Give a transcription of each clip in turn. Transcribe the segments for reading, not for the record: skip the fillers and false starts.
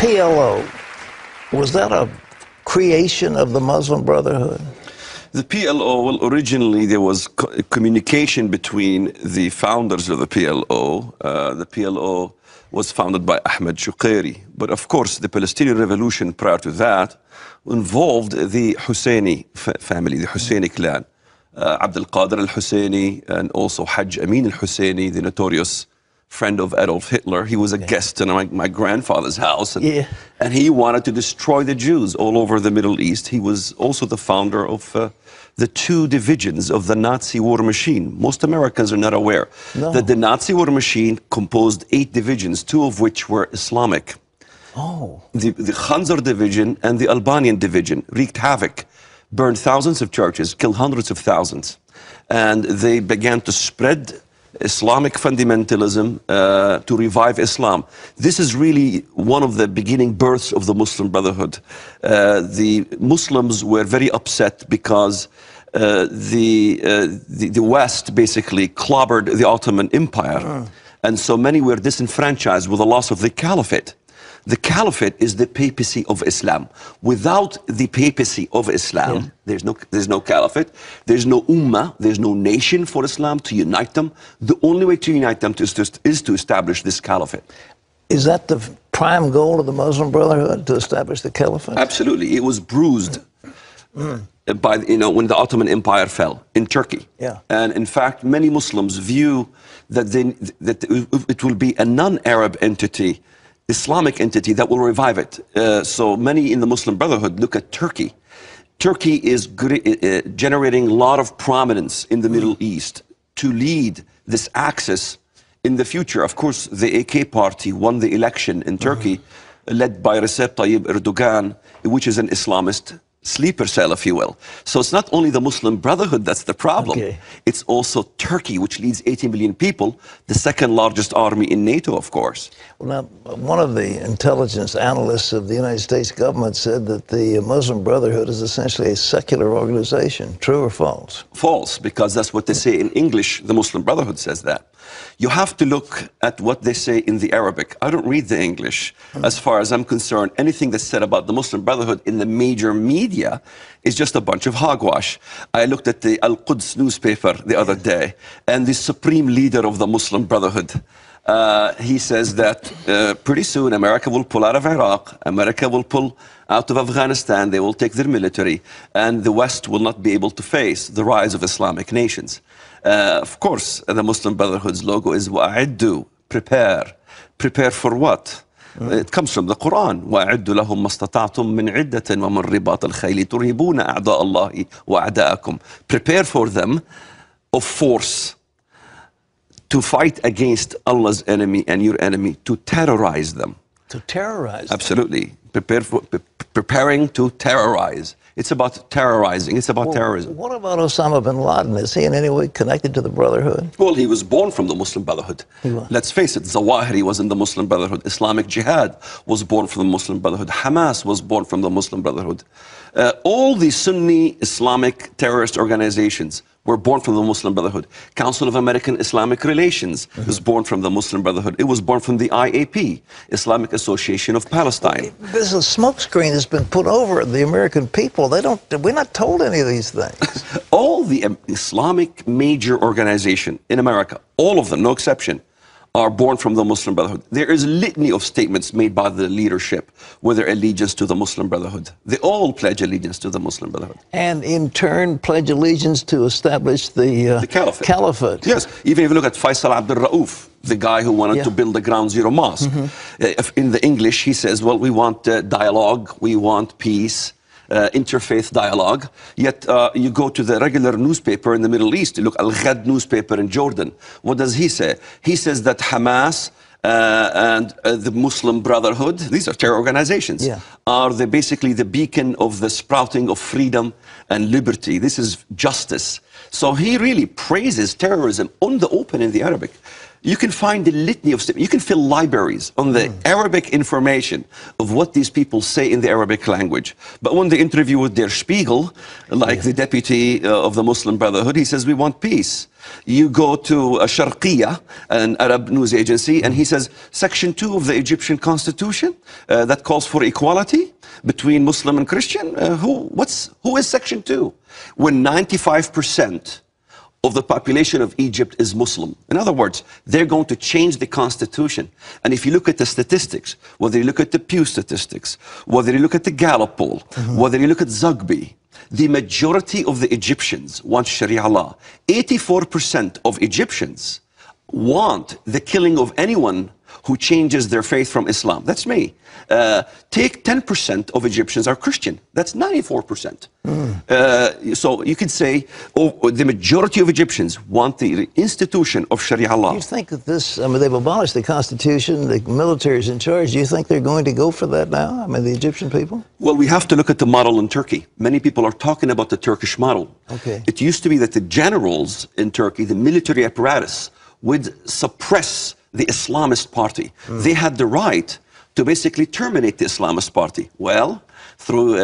PLO, was that a creation of the Muslim Brotherhood? The PLO, well, originally there was communication between the founders of the PLO. The PLO was founded by Ahmed Shuqairi. But of course, the Palestinian Revolution prior to that involved the Husseini family, the Husseini clan. Abdul Qadir al-Husseini and also Hajj Amin al-Husseini, the notorious friend of Adolf Hitler. He was a guest in my grandfather's house, and he wanted to destroy the Jews all over the Middle East. He was also the founder of the two divisions of the Nazi war machine. Most Americans are not aware that the Nazi war machine composed 8 divisions, 2 of which were Islamic. The Khanzar division and the Albanian division wreaked havoc, burned thousands of churches, killed hundreds of thousands, and they began to spread Islamic fundamentalism to revive Islam. This is really one of the beginning births of the Muslim Brotherhood. The Muslims were very upset because the West basically clobbered the Ottoman Empire, and so many were disenfranchised with the loss of the Caliphate. The Caliphate is the papacy of Islam. Without the papacy of Islam, there's no Caliphate, there's no Ummah, there's no nation for Islam to unite them. The only way to unite them is to establish this Caliphate. Is that the prime goal of the Muslim Brotherhood, to establish the Caliphate? Absolutely. It was bruised by, when the Ottoman Empire fell in Turkey. And in fact, many Muslims view that it will be a non-Arab entity, Islamic entity, that will revive it. So many in the Muslim Brotherhood look at Turkey. Turkey is generating a lot of prominence in the Middle East to lead this axis in the future. Of course, the AK party won the election in Turkey, led by Recep Tayyip Erdogan, which is an Islamist sleeper cell, if you will. So it's not only the Muslim Brotherhood that's the problem. It's also Turkey, which leads 80 million people, the second largest army in NATO, of course. Well, now, one of the intelligence analysts of the United States government said that the Muslim Brotherhood is essentially a secular organization. True or false? False, because that's what they say in English. The Muslim Brotherhood says that. You have to look at what they say in the Arabic. I don't read the English. As far as I'm concerned, anything that's said about the Muslim Brotherhood in the major media is just a bunch of hogwash. I looked at the Al-Quds newspaper the other day, and the supreme leader of the Muslim Brotherhood, he says that pretty soon America will pull out of Iraq, America will pull out of Afghanistan, they will take their military, and the West will not be able to face the rise of Islamic nations. Of course, the Muslim Brotherhood's logo is wa'iddu, prepare. Prepare for what? It comes from the Quran. وَأَعِدُّ لَهُمْ مَا اسْتَطَعْتُم مِّنْ عِدَّةٍ وَمِنْ رِبَاطِ الْخَيْلِ تُرْهِبُونَ أَعْدَاءَ اللَّهِ وَأَعْدَاءَكُمْ. Prepare for them of force to fight against Allah's enemy and your enemy, to terrorize them. To terrorize them? Absolutely. Preparing to terrorize. It's about terrorizing. It's about terrorism. What about Osama bin Laden? Is he in any way connected to the Brotherhood? Well, he was born from the Muslim Brotherhood. Let's face it, Zawahiri was in the Muslim Brotherhood. Islamic Jihad was born from the Muslim Brotherhood. Hamas was born from the Muslim Brotherhood. All the Sunni Islamic terrorist organizations were born from the Muslim Brotherhood. Council of American Islamic Relations was born from the Muslim Brotherhood. It was born from the IAP, Islamic Association of Palestine. There's a smokescreen that's been put over the American people. We're not told any of these things. All the Islamic major organization in America, all of them, no exception, are born from the Muslim Brotherhood. There is a litany of statements made by the leadership with their allegiance to the Muslim Brotherhood. They all pledge allegiance to the Muslim Brotherhood. And in turn pledge allegiance to establish the Caliphate. Yes, even if you look at Faisal Abdul Rauf, the guy who wanted to build the Ground Zero Mosque. In the English, he says, well, we want dialogue, we want peace, interfaith dialogue. Yet you go to the regular newspaper in the Middle East, you look Al-Ghad newspaper in Jordan. What does he say? He says that Hamas and the Muslim Brotherhood, these are terror organizations, are basically the beacon of the sprouting of freedom and liberty. This is justice. So he really praises terrorism on the open in the Arabic. You can find the litany of you can fill libraries on the Arabic information of what these people say in the Arabic language. But when they interview with Der Spiegel, like the deputy of the Muslim Brotherhood, he says, we want peace. You go to Sharqiyya, an Arab news agency, and he says, Section 2 of the Egyptian constitution that calls for equality between Muslim and Christian. Who is Section 2? When 95% of the population of Egypt is Muslim. In other words, they're going to change the constitution. And if you look at the statistics, whether you look at the Pew statistics, whether you look at the Gallup poll, whether you look at Zugby, the majority of the Egyptians want Sharia law. 84% of Egyptians want the killing of anyone who changes their faith from Islam. That's me. Take 10% of Egyptians are Christian. That's 94%. So you could say the majority of Egyptians want the institution of Sharia law. Do you think that this, I mean, they've abolished the Constitution, the military is in charge. Do you think they're going to go for that now? I mean, the Egyptian people? Well, we have to look at the model in Turkey. Many people are talking about the Turkish model. Okay. It used to be that the generals in Turkey, the military apparatus, would suppress the Islamist party. They had the right to basically terminate the Islamist party. Well, through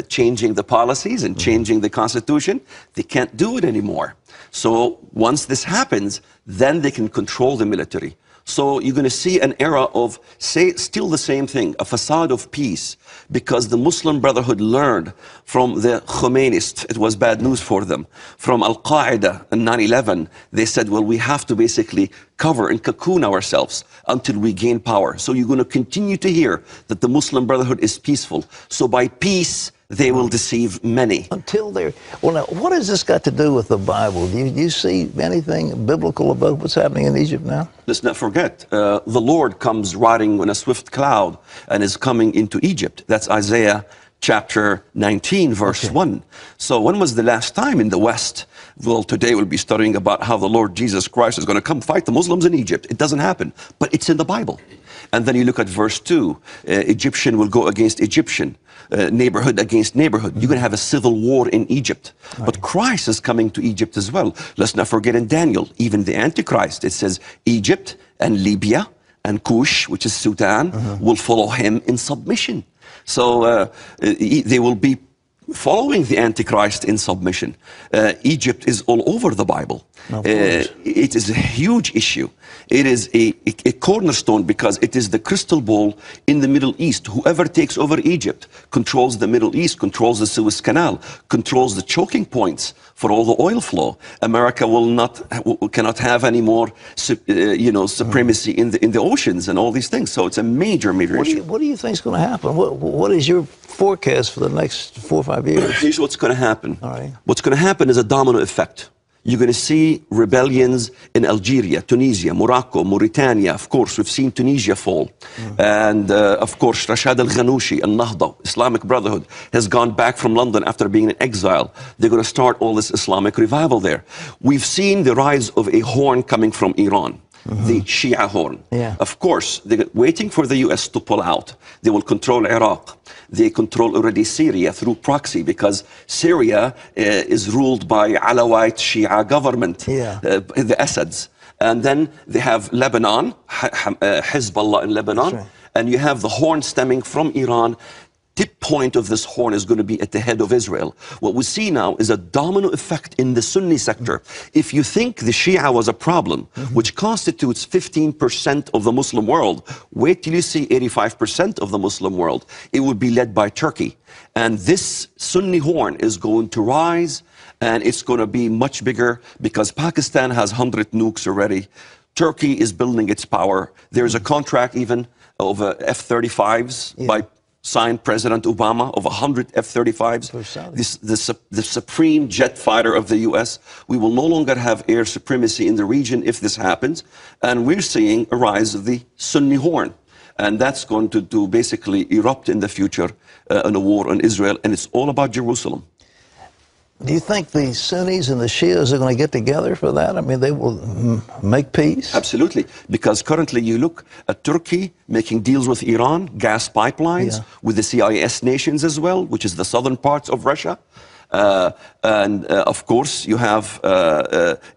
changing the policies and changing the constitution, they can't do it anymore. So once this happens, then they can control the military. So you're going to see an era of, still the same thing, a facade of peace, because the Muslim Brotherhood learned from the Khomeinists, it was bad news for them. From Al-Qaeda in 9/11, they said, well, we have to basically cover and cocoon ourselves until we gain power. So you're going to continue to hear that the Muslim Brotherhood is peaceful. So by peace, they will deceive many. Until they're... Well, now, what has this got to do with the Bible? Do you see anything biblical about what's happening in Egypt now? Let's not forget, the Lord comes riding on a swift cloud and is coming into Egypt. That's Isaiah chapter 19, verse 1. So when was the last time in the West? Well, today we'll be studying about how the Lord Jesus Christ is going to come fight the Muslims in Egypt. It doesn't happen, but it's in the Bible. And then you look at verse 2, Egyptian will go against Egyptian, neighborhood against neighborhood. You're going to have a civil war in Egypt. Right. But Christ is coming to Egypt as well. Let's not forget in Daniel, even the Antichrist, it says Egypt and Libya and Kush, which is Sudan, will follow him in submission. So they will be following the Antichrist in submission. Egypt is all over the Bible. It is a huge issue. It is a cornerstone because it is the crystal ball in the Middle East. Whoever takes over Egypt controls the Middle East, controls the Suez Canal, controls the choking points for all the oil flow. America cannot have any more, supremacy in the oceans and all these things. So it's a major issue. What do you think is going to happen? What is your forecast for the next 4 or 5 years? Here's what's going to happen. All right. What's going to happen is a domino effect. You're going to see rebellions in Algeria, Tunisia, Morocco, Mauritania. Of course, we've seen Tunisia fall. And, of course, Rashad al-Ghanouchi, al-Nahda, Islamic Brotherhood, has gone back from London after being in exile. They're going to start all this Islamic revival there. We've seen the rise of a horn coming from Iran. The Shia horn. Of course, they're waiting for the U.S. to pull out. They will control Iraq. They control already Syria through proxy because Syria is ruled by Alawite Shia government, the Assads. And then they have Lebanon, Hezbollah in Lebanon, right. And you have the horn stemming from Iran. Tip point of this horn is going to be at the head of Israel. What we see now is a domino effect in the Sunni sector. If you think the Shia was a problem, which constitutes 15% of the Muslim world, wait till you see 85% of the Muslim world. It would be led by Turkey. And this Sunni horn is going to rise, and it's going to be much bigger because Pakistan has 100 nukes already. Turkey is building its power. There's a contract even of F-35s by signed President Obama of 100 F-35s, the supreme jet fighter of the U.S. We will no longer have air supremacy in the region if this happens. And we're seeing a rise of the Sunni horn. And that's going to basically erupt in the future in a war on Israel. And it's all about Jerusalem. Do you think the Sunnis and the Shias are going to get together for that? I mean, they will make peace? Absolutely. Because currently you look at Turkey making deals with Iran, gas pipelines, with the CIS nations as well, which is the southern parts of Russia. Of course, you have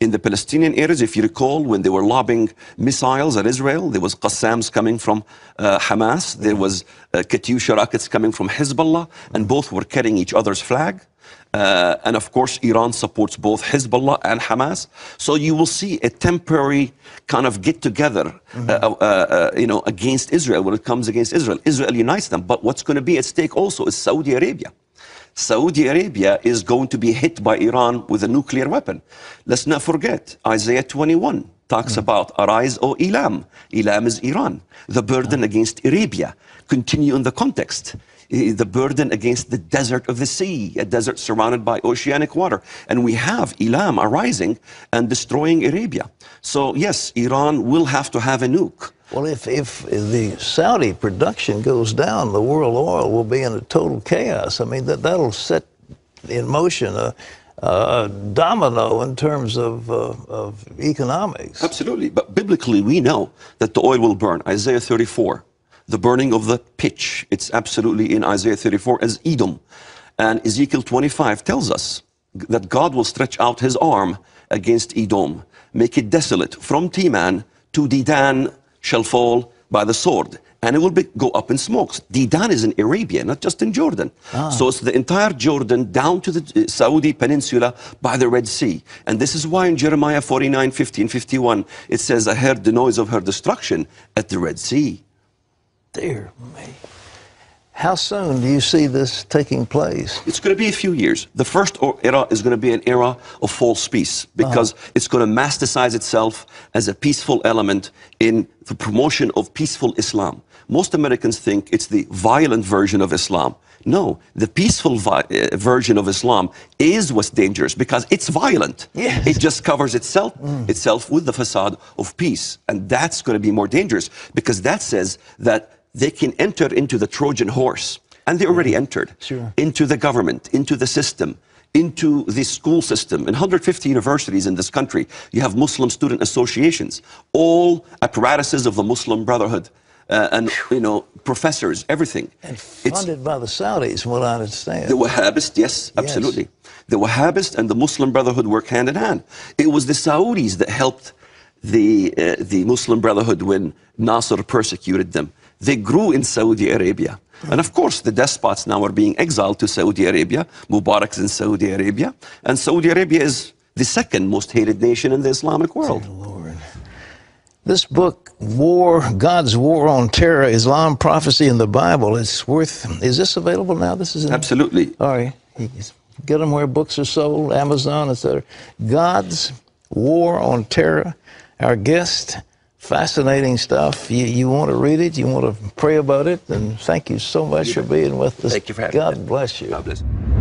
in the Palestinian areas, if you recall, when they were lobbing missiles at Israel, there was Qassams coming from Hamas, there was Katyusha rockets coming from Hezbollah, and both were carrying each other's flag. And of course, Iran supports both Hezbollah and Hamas. So you will see a temporary kind of get-together, against Israel when it comes against Israel. Israel unites them. But what's going to be at stake also is Saudi Arabia. Saudi Arabia is going to be hit by Iran with a nuclear weapon. Let's not forget, Isaiah 21 talks about, arise, O Elam. Elam is Iran. The burden against Arabia. Continue in the context. The burden against the desert of the sea, a desert surrounded by oceanic water. And we have Elam arising and destroying Arabia. So yes, Iran will have to have a nuke. Well, if the Saudi production goes down, the world oil will be in a total chaos. I mean, that'll set in motion a domino in terms of economics. Absolutely. But biblically, we know that the oil will burn. Isaiah 34, the burning of the pitch. It's absolutely in Isaiah 34 as Edom. And Ezekiel 25 tells us that God will stretch out his arm against Edom, make it desolate. From Teman to Dedan shall fall by the sword, and it will go up in smokes. Dedan is in Arabia, not just in Jordan. So it's the entire Jordan down to the Saudi peninsula by the Red Sea. And this is why in Jeremiah 49, 50 and 51, it says, I heard the noise of her destruction at the Red Sea. Dear me. How soon do you see this taking place? It's going to be a few years. The first era is going to be an era of false peace because it's going to masticize itself as a peaceful element in the promotion of peaceful Islam. Most Americans think it's the violent version of Islam. No, the peaceful version of Islam is what's dangerous because it's violent. Yes. It just covers itself with the facade of peace. And that's going to be more dangerous because that says that they can enter into the Trojan horse, and they already entered, into the government, into the system, into the school system. In 150 universities in this country, you have Muslim student associations, all apparatuses of the Muslim Brotherhood, and professors, everything. And funded by the Saudis, from what I understand. The Wahhabists, yes, absolutely. The Wahhabists and the Muslim Brotherhood work hand in hand. It was the Saudis that helped the Muslim Brotherhood when Nasser persecuted them. They grew in Saudi Arabia. And of course, the despots now are being exiled to Saudi Arabia. Mubarak's in Saudi Arabia. And Saudi Arabia is the second most hated nation in the Islamic world. Dear Lord. This book, God's War on Terror, Islam, Prophecy, and the Bible, is this available now? This is Absolutely. All right. Get them where books are sold, Amazon, etc. God's War on Terror. Our guest, fascinating stuff. You want to read it, you want to pray about it, and thank you so much for being with us. Thank you for having me. God bless you. God bless you.